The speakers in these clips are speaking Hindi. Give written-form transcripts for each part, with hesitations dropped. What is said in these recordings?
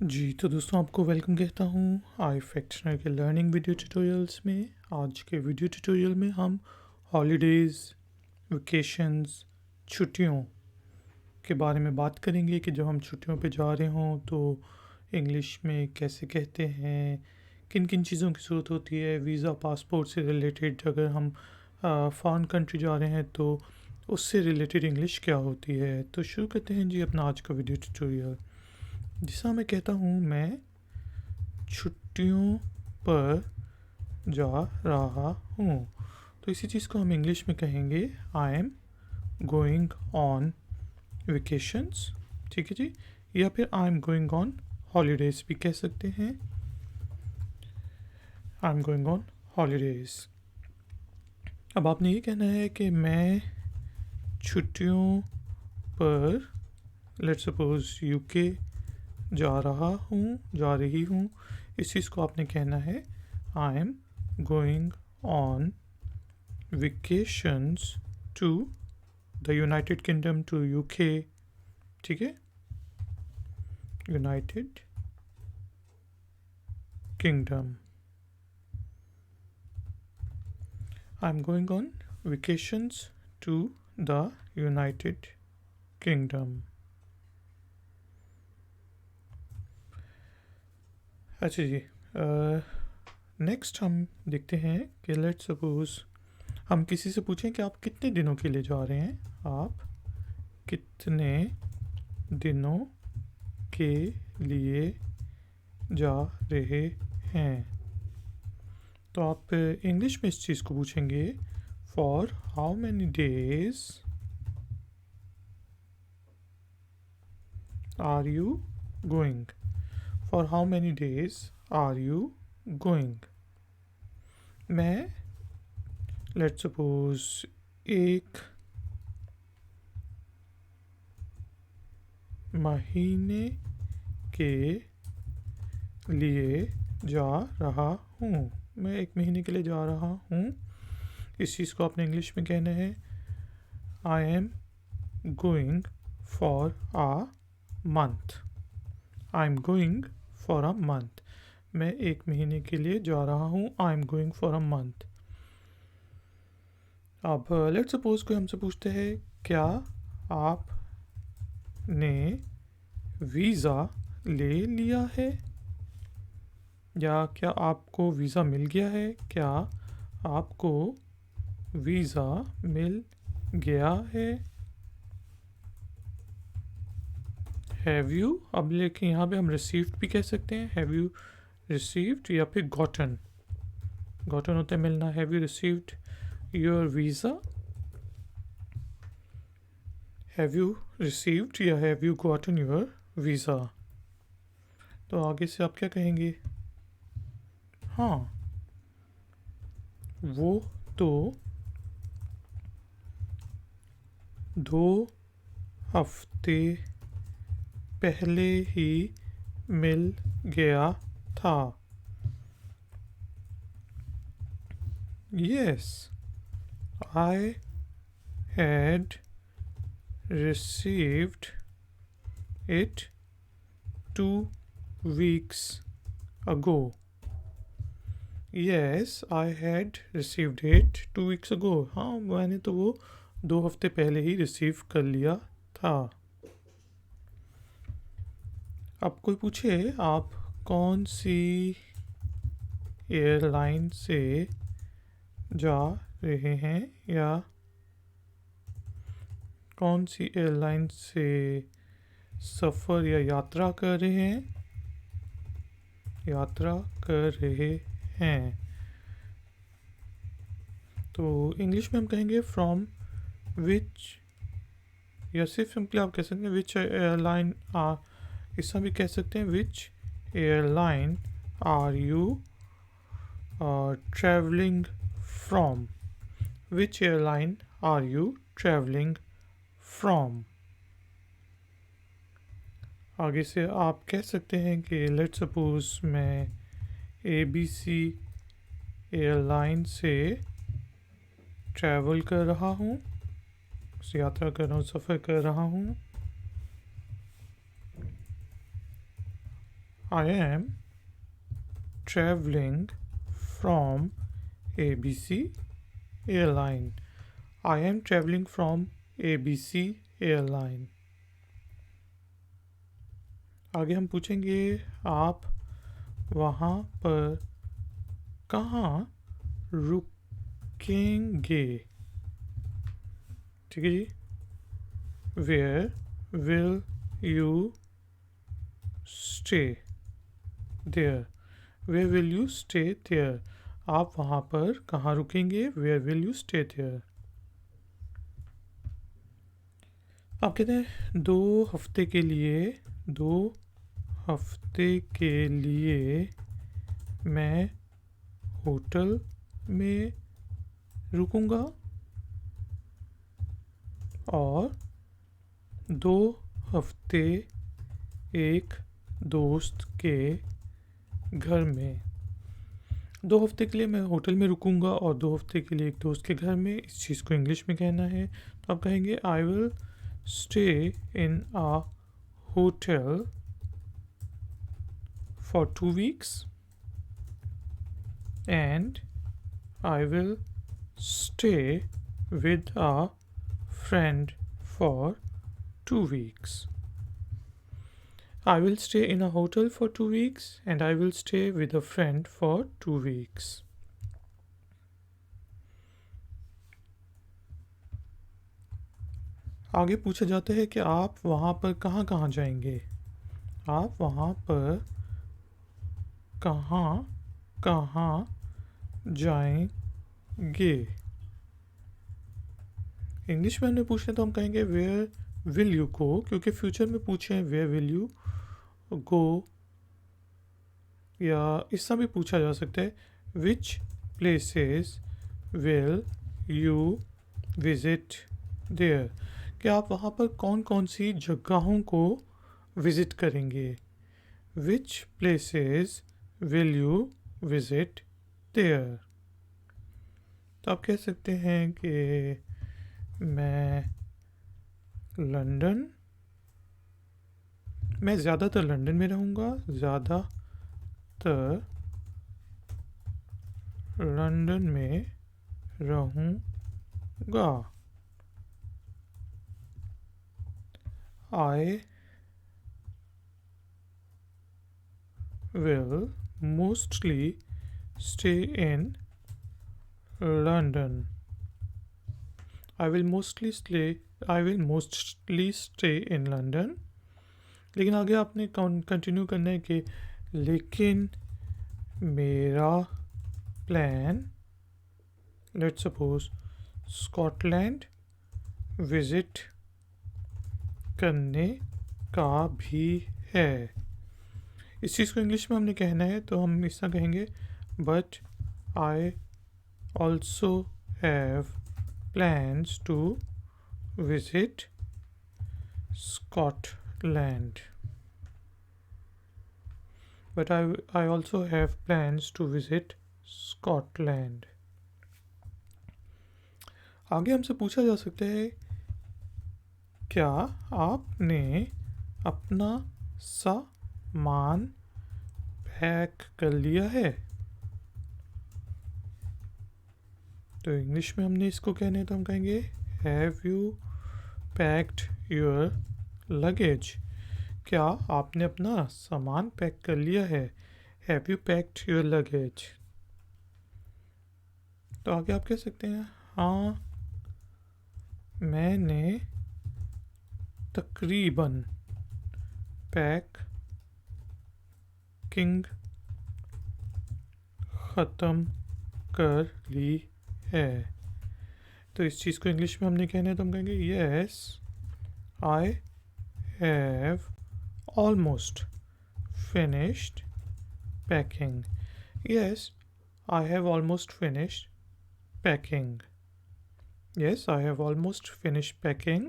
जी, तो दोस्तों आपको वेलकम कहता हूँ आई फ्रैक्शनर के लर्निंग वीडियो ट्यूटोरियल्स में। आज के वीडियो ट्यूटोरियल में हम हॉलीडेज़, वेकेशंस, छुट्टियों के बारे में बात करेंगे कि जब हम छुट्टियों पे जा रहे हों तो इंग्लिश में कैसे कहते हैं, किन किन चीज़ों की ज़रूरत होती है, वीज़ा पासपोर्ट से रिलेटेड अगर हम फॉरेन कंट्री जा रहे हैं तो उससे रिलेटेड इंग्लिश क्या होती है। तो शुरू करते हैं जी अपना आज का वीडियो ट्यूटोरियल। जैसा मैं कहता हूँ, मैं छुट्टियों पर जा रहा हूँ, तो इसी चीज़ को हम इंग्लिश में कहेंगे आई एम गोइंग ऑन वेकेशंस। ठीक है जी, या फिर आई एम गोइंग ऑन हॉलीडेज़ भी कह सकते हैं। आई एम गोइंग ऑन हॉलीडेज़। अब आपने ये कहना है कि मैं छुट्टियों पर लेट्स सपोज यूके जा रहा हूँ, जा रही हूँ। इस चीज़ को आपने कहना है I am going on vacations to the United Kingdom, to UK. ठीक है, United Kingdom. I am going on vacations to the United Kingdom. अच्छा जी, नेक्स्ट हम देखते हैं कि लेट्स सपोज हम किसी से पूछें कि आप कितने दिनों के लिए जा रहे हैं। आप कितने दिनों के लिए जा रहे हैं, तो आप इंग्लिश में इस चीज़ को पूछेंगे for how many days are you going. For how many days are you going. मैं लेट्स सपोज एक महीने के लिए जा रहा हूँ। मैं एक महीने के लिए जा रहा हूँ। इस चीज़ को आपने इंग्लिश में कहना है I am going for uh month. I am going for a month. मैं एक महीने के लिए जा रहा हूँ। आई am going for a month. अब लेट्स सपोज कोई हमसे पूछते हैं क्या आपने वीज़ा ले लिया है, या क्या आपको वीज़ा मिल गया है, क्या आपको वीज़ा मिल गया है। हैव यू, अब लेकिन यहाँ पे हम रिसीव्ड भी कह सकते हैं। हैव यू रिसीव्ड, या फिर गॉटन। गॉटन होता है मिलना। Have you received your visa, have you received या have you gotten your visa. तो आगे से आप क्या कहेंगे? हाँ, वो तो 2 हफ्ते पहले ही मिल गया था। Yes, I had received it 2 weeks ago. Yes, I had received it 2 weeks ago. हाँ, मैंने तो वो 2 हफ्ते पहले ही रिसीव कर लिया था। अब कोई पूछे आप कौन सी एयरलाइन से जा रहे हैं, या कौन सी एयरलाइन से सफ़र या यात्रा कर रहे हैं, यात्रा कर रहे हैं, तो इंग्लिश में हम कहेंगे फ्रॉम विच, या सिर्फ सिंपली आप कह सकते हैं विच एयरलाइन आर। इसका भी कह सकते हैं which airline are you travelling from. Which airline are you travelling from. आगे से आप कह सकते हैं कि लेट्स सपोज मैं ABC एयरलाइन से ट्रैवल कर रहा हूँ, यात्रा कर रहा हूँ, सफ़र कर रहा हूँ। I am traveling from ABC airline. I am traveling from ABC airline. आगे हम पूछेंगे आप वहाँ पर कहाँ रुकेंगे। ठीक है जी। Where will you stay there? Where will you stay there? आप वहाँ पर कहाँ रुकेंगे? Where will you stay there? आप कहते हैं 2 हफ्ते के लिए मैं होटल में रुकूंगा और 2 हफ्ते एक दोस्त के घर में। 2 हफ्ते के लिए मैं होटल में रुकूंगा और 2 हफ्ते के लिए एक दोस्त के घर में। इस चीज़ को इंग्लिश में कहना है तो आप कहेंगे I will stay in a hotel for 2 weeks and I will stay with a friend for 2 weeks. I will stay in a hotel for 2 weeks and I will stay with a friend for 2 weeks. आगे पूछा जाता है कि आप वहाँ पर कहाँ कहाँ जाएंगे। आप वहाँ पर कहाँ कहाँ जाएंगे। इंग्लिश में हमने पूछना तो हम कहेंगे वेयर विल यू गो, क्योंकि फ्यूचर में पूछे हैं वेयर विल यू गो, या इससे भी पूछा जा सकता है which places will you visit there, कि आप वहाँ पर कौन कौन सी जगहों को विज़िट करेंगे। Which places will you visit there. तो आप कह सकते हैं कि मैं ज़्यादातर लंदन में रहूँगा। ज़्यादातर लंदन में रहूँगा। I will mostly stay in London. I will mostly stay in London. लेकिन आगे आपने कंटिन्यू करना है कि लेकिन मेरा plan let's suppose Scotland visit करने का भी है। इस चीज़ को इंग्लिश में हमने कहना है तो हम इस तरह कहेंगे but I also have plans to visit Scotland. But I also have plans to visit Scotland. आगे हमसे पूछा जा सकता है क्या आपने अपना सामान पैक कर लिया है। तो इंग्लिश में हमने इसको कहना है तो हम कहेंगे have you packed your luggage. क्या आपने अपना सामान पैक कर लिया है। Have you packed your luggage. तो आगे आप कह सकते हैं हाँ मैंने तकरीबन पैकिंग ख़त्म कर ली है। तो इस चीज़ को इंग्लिश में हमने कहना है तो हम कहेंगे yes I have almost finished packing. Yes, I have almost finished packing. Yes, I have almost finished packing.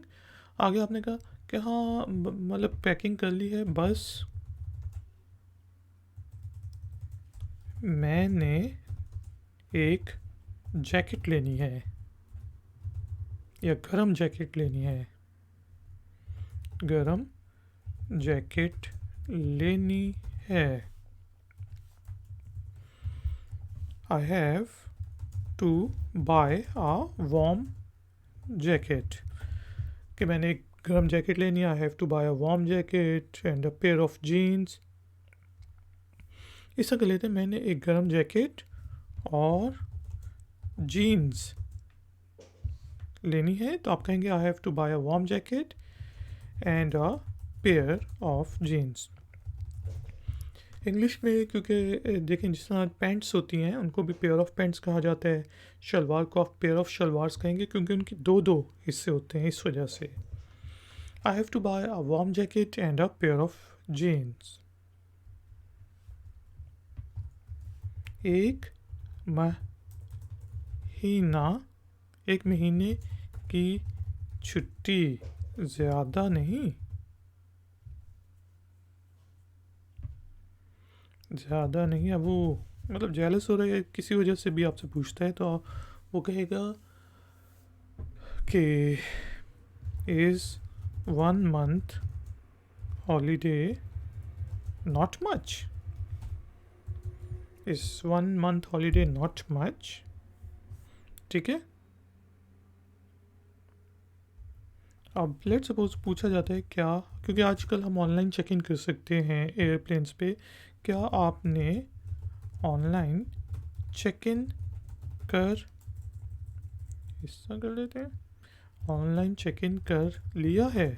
आगे आपने कहा कि हाँ मतलब पैकिंग कर ली है, बस मैंने एक जैकेट लेनी है या गरम जैकेट लेनी है। गरम जैकेट लेनी है। I have to buy a warm jacket, कि मैंने एक गर्म जैकेट लेनी है। I have to buy a warm jacket and a pair of jeans। इस तरह लेते हैं, मैंने एक गर्म जैकेट और जीन्स लेनी है, तो आप कहेंगे I have to buy a warm jacket and a pair of jeans. English में क्योंकि देखें जिस तरह पैंट्स होती हैं उनको भी पेयर ऑफ पैंट्स कहा जाता है, शलवार को आप पेयर ऑफ शलवार्स कहेंगे क्योंकि उनकी दो दो हिस्से होते हैं, इस वजह से। I have to buy a warm jacket and a pair of jeans. एक महीना, एक महीने की छुट्टी, ज़्यादा नहीं, ज़्यादा नहीं। अब वो मतलब जेलस हो रहा है किसी वजह से भी आपसे पूछता है, तो वो कहेगा कि is 1 month holiday not much, is 1 month holiday not much. ठीक है। अब लेट सपोज पूछा जाता है क्या, क्योंकि आजकल हम ऑनलाइन चेक इन कर सकते हैं एयरप्लेन्स पे, क्या आपने ऑनलाइन चेक इन कर, इस तरह कर लेते हैं, ऑनलाइन चेक इन कर लिया है।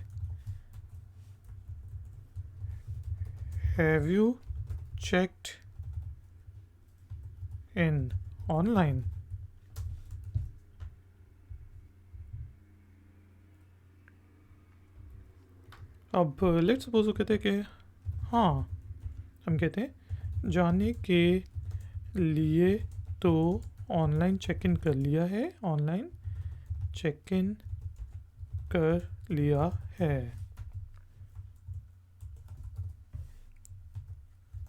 Have you checked in online. अब लेट सपोज वो कहते हैं कि हाँ, हम कहते हैं जाने के लिए तो ऑनलाइन चेक इन कर लिया है, ऑनलाइन चेक इन कर लिया है।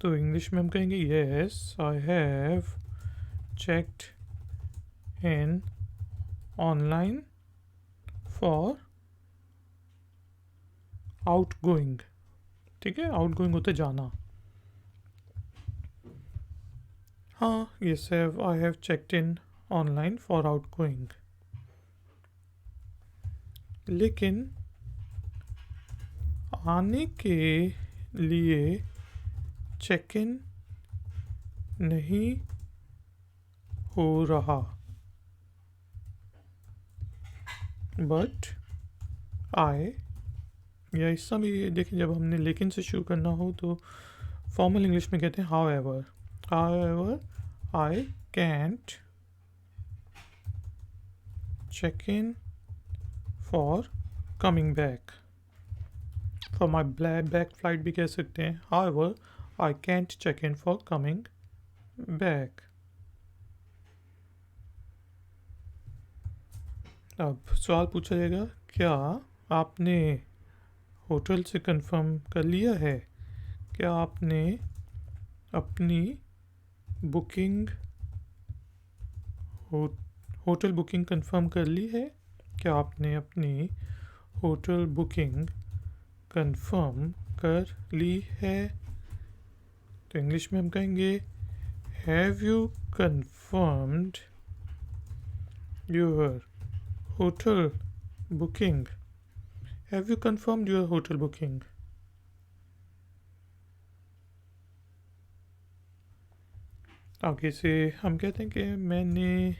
तो इंग्लिश में हम कहेंगे yes I have checked in online for out going. ठीक है, आउट गोइंग होते जाना। हाँ, yes I have checked in online for out going. लेकिन आने के लिए चेक इन नहीं हो रहा, बट आई, या इस समय भी देखें जब हमने लेकिन से शुरू करना हो तो फॉर्मल इंग्लिश में कहते हैं however I can't check in for coming back. For my back flight भी कह सकते हैं, however I can't check in for coming back. अब सवाल पूछा जाएगा, क्या आपने होटल से कंफर्म कर लिया है, क्या आपने अपनी बुकिंग होटल बुकिंग कंफर्म कर ली है, क्या आपने अपनी होटल बुकिंग कंफर्म कर ली है। तो इंग्लिश में हम कहेंगे have you confirmed your hotel booking, have you confirmed your hotel booking. आगे से हम कहते हैं कि मैंने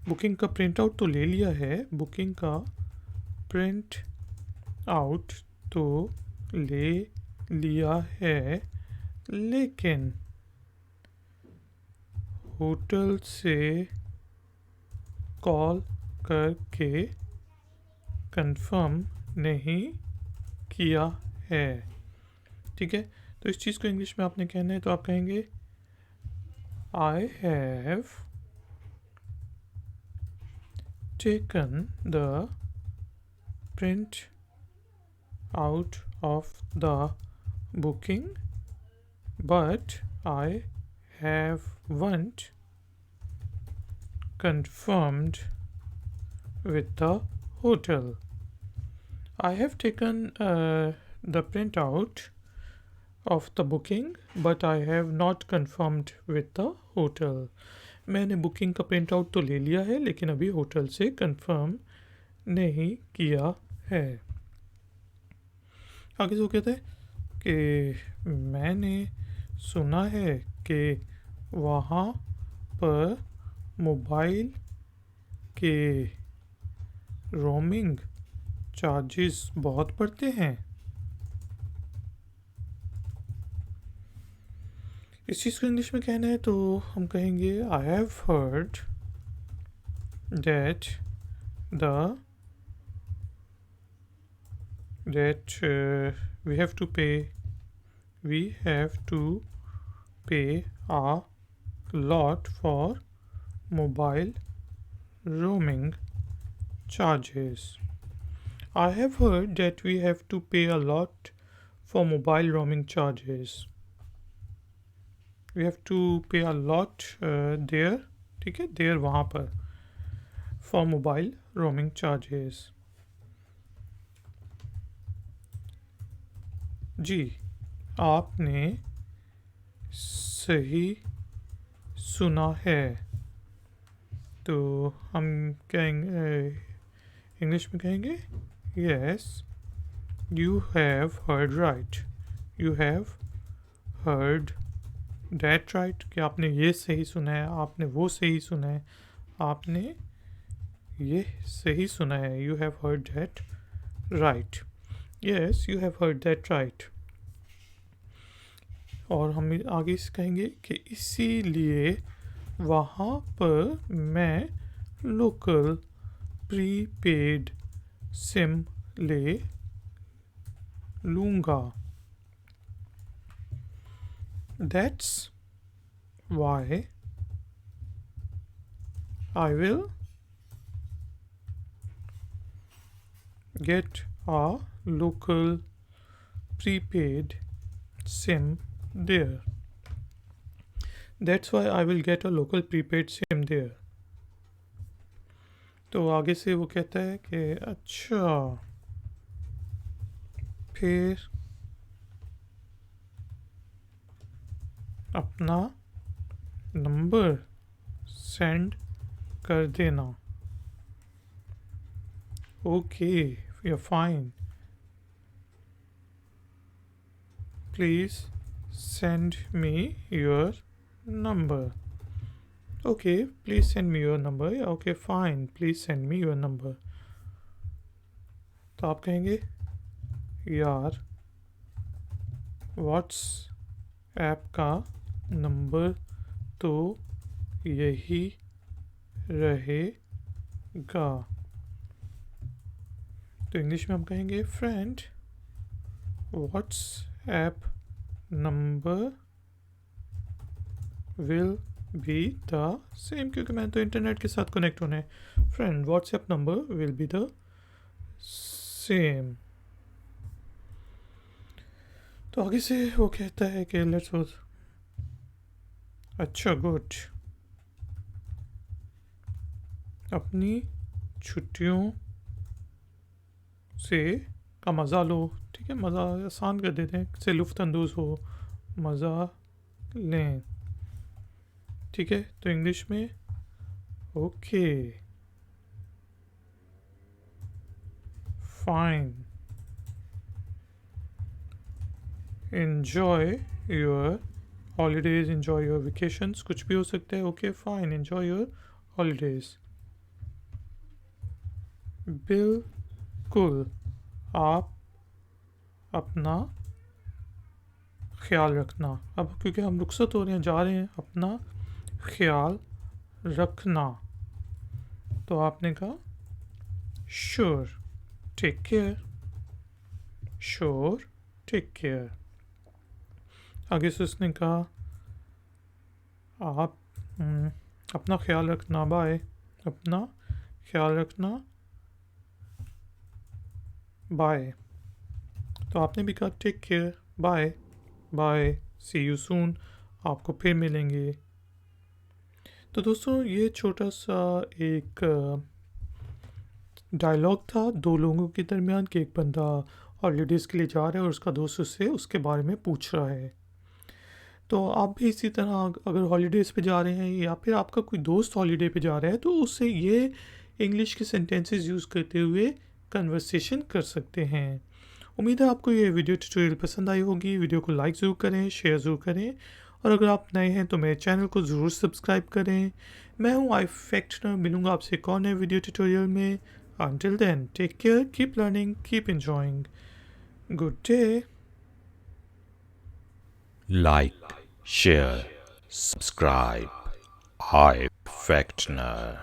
बुकिंग का प्रिंट आउट तो ले लिया है, बुकिंग का प्रिंट आउट तो ले लिया है, लेकिन होटल से कॉल करके कंफर्म नहीं किया है। ठीक है, तो इस चीज़ को इंग्लिश में आपने कहना है, तो आप कहेंगे I have taken the print out of the booking, but I haven't confirmed with the hotel. I have taken the print out of the booking, but I have not confirmed with the hotel. मैंने बुकिंग का प्रिंट आउट तो ले लिया है लेकिन अभी होटल से कंफर्म नहीं किया है। आगे से वो कहते हैं कि मैंने सुना है कि वहाँ पर मोबाइल के रोमिंग चार्जेस बहुत पड़ते हैं। इस चीज़ को इंग्लिश में कहना है तो हम कहेंगे I have heard that the that we have to pay a lot for mobile roaming charges. I have heard that we have to pay a lot for mobile roaming charges. We have to pay a lot there, ठीक है, there वहाँ पर for mobile roaming charges. जी, आपने सही सुना है। तो हम कहेंगे इंग्लिश में कहेंगे yes you have heard right, you have heard that right, कि आपने ये सही सुना है, आपने वो सही सुना है, आपने ये सही सुना है। You have heard that right, yes you have heard that right. और हम आगे इस कहेंगे कि इसीलिए वहाँ पर मैं लोकल प्रीपेड सिम ले लूँगा। That's why I will get a local prepaid SIM there. That's why I will get a local prepaid SIM there. तो आगे से वो कहता है कि अच्छा फिर अपना नंबर सेंड कर देना। Okay we are fine, please send me your number. Okay, please send me your number. Okay, fine, please send me your number. तो आप कहेंगे यार व्हाट्सएप का नंबर तो यही रहेगा। तो इंग्लिश में हम कहेंगे friend WhatsApp number will be the same, क्योंकि मैं तो इंटरनेट के साथ कनेक्ट होना है। Friend WhatsApp number will be the same. तो आगे से वो कहता है कि लेट्स सपोज अच्छा गुड, अपनी छुट्टियों से का मज़ा लो। ठीक है, मज़ा आसान कर देते हैं, से लुफ्त अंदोज़ हो, मज़ा लें। ठीक है, तो इंग्लिश में okay fine, enjoy your holidays, enjoy your vacations, कुछ भी हो सकता है। Okay fine, enjoy your holidays. बिल्कुल, आप अपना ख्याल रखना। अब क्योंकि हम रुखसत हो रहे हैं, जा रहे हैं, अपना ख्याल रखना। तो आपने कहा sure take care, sure take care. आगे से उसने कहा आप अपना ख्याल रखना, बाय, अपना ख्याल रखना, बाय। तो आपने भी कहा take care, bye bye, see you soon, आपको फिर मिलेंगे। तो दोस्तों ये छोटा सा एक डायलॉग था दो लोगों के दरमियान कि एक बंदा हॉलीडेज़ के लिए जा रहा है और उसका दोस्त उससे उसके बारे में पूछ रहा है। तो आप भी इसी तरह अगर हॉलीडेज़ पे जा रहे हैं या फिर आपका कोई दोस्त हॉलीडे पे जा रहा है तो उससे ये इंग्लिश के सेंटेंसेस यूज़ करते हुए कन्वर्सेशन कर सकते हैं। उम्मीद है आपको ये वीडियो ट्यूटोरियल पसंद आई होगी। वीडियो को लाइक ज़रूर करें, शेयर ज़रूर करें और अगर आप नए हैं तो मेरे चैनल को ज़रूर सब्सक्राइब करें। मैं हूँ iFactioner, मिलूँगा आपसे एक और नए वीडियो ट्यूटोरियल में। Until then, take care, keep learning, keep enjoying. Good day. Like, share, subscribe. iFactioner.